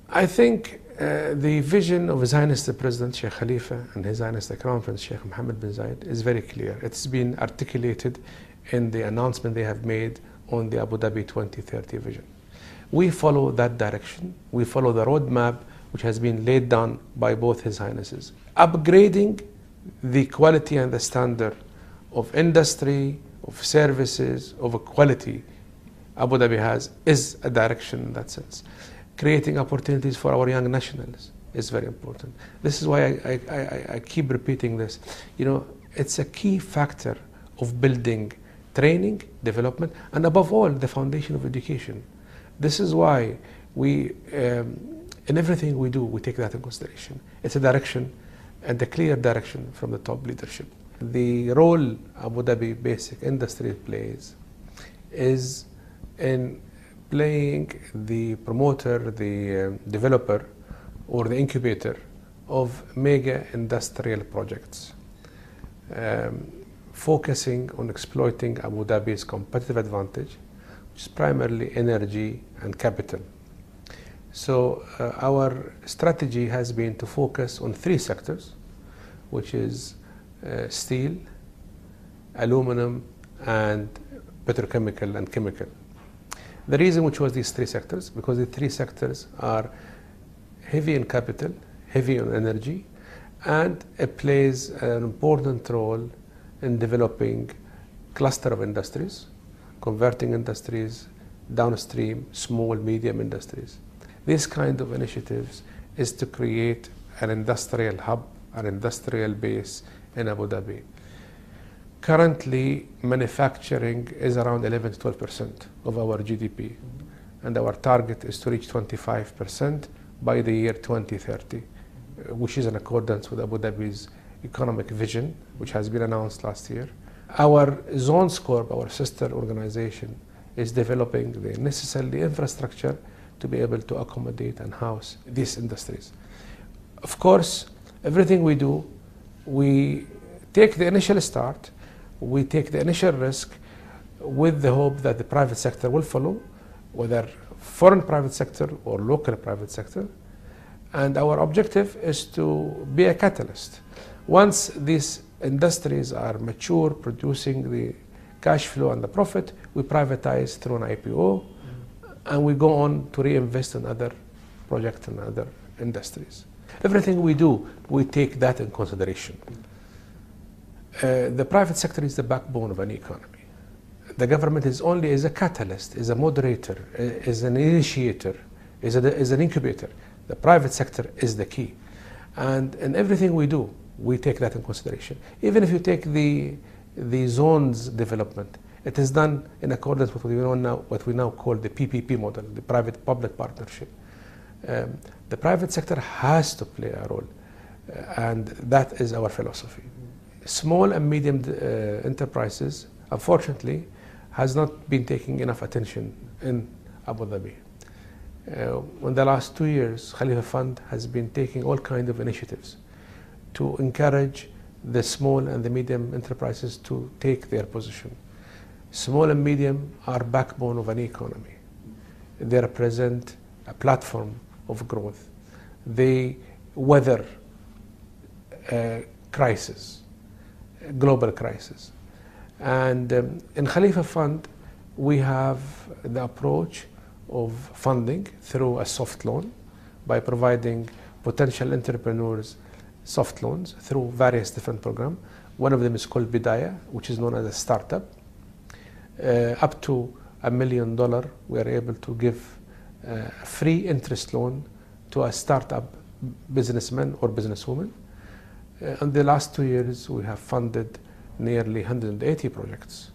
I think the vision of His Highness the President Sheikh Khalifa and His Highness the Crown Prince Sheikh Mohammed bin Zayed is very clear. It's been articulated in the announcement they have made on the Abu Dhabi 2030 vision. We follow that direction. We follow the roadmap which has been laid down by both His Highnesses. Upgrading the quality and the standard of industry, of services, of quality Abu Dhabi has is a direction in that sense. Creating opportunities for our young nationals is very important. This is why I keep repeating this. You know, it's a key factor of building training, development, and above all, the foundation of education. This is why we, in everything we do, we take that in consideration. It's a direction and a clear direction from the top leadership. The role Abu Dhabi Basic Industry plays is in playing the promoter, the developer, or the incubator of mega industrial projects, focusing on exploiting Abu Dhabi's competitive advantage, which is primarily energy and capital. So our strategy has been to focus on three sectors, which is steel, aluminum, and petrochemical and chemical. The reason we chose these three sectors, because the three sectors are heavy in capital, heavy on energy, and it plays an important role in developing cluster of industries, converting industries, downstream, small, medium industries. This kind of initiatives is to create an industrial hub, an industrial base in Abu Dhabi. Currently, manufacturing is around 11 to 12% of our GDP, and our target is to reach 25% by the year 2030, which is in accordance with Abu Dhabi's economic vision, which has been announced last year. Our Zones Corp, our sister organization, is developing the necessary infrastructure to be able to accommodate and house these industries. Of course, everything we do, we take the initial start, we take the initial risk with the hope that the private sector will follow, whether foreign private sector or local private sector. And our objective is to be a catalyst. Once these industries are mature, producing the cash flow and the profit, we privatize through an IPO, and we go on to reinvest in other projects and other industries. Everything we do, we take that in consideration. The private sector is the backbone of an economy. The government is only as a catalyst, is a moderator, is an initiator, is an incubator. The private sector is the key. And in everything we do, we take that in consideration. Even if you take the zones development, it is done in accordance with what we now call the PPP model, the private-public partnership. The private sector has to play a role, and that is our philosophy. Small and medium enterprises, unfortunately, has not been taking enough attention in Abu Dhabi. In the last 2 years, Khalifa Fund has been taking all kinds of initiatives to encourage the small and the medium enterprises to take their position. Small and medium are backbone of an economy. They represent a platform of growth. They weather crisis, global crisis. And in Khalifa Fund, we have the approach of funding through a soft loan by providing potential entrepreneurs soft loans through various different programs. One of them is called Bidaya, which is known as a startup. Up to $1 million, we are able to give a free interest loan to a startup businessman or businesswoman. In the last 2 years, we have funded nearly 180 projects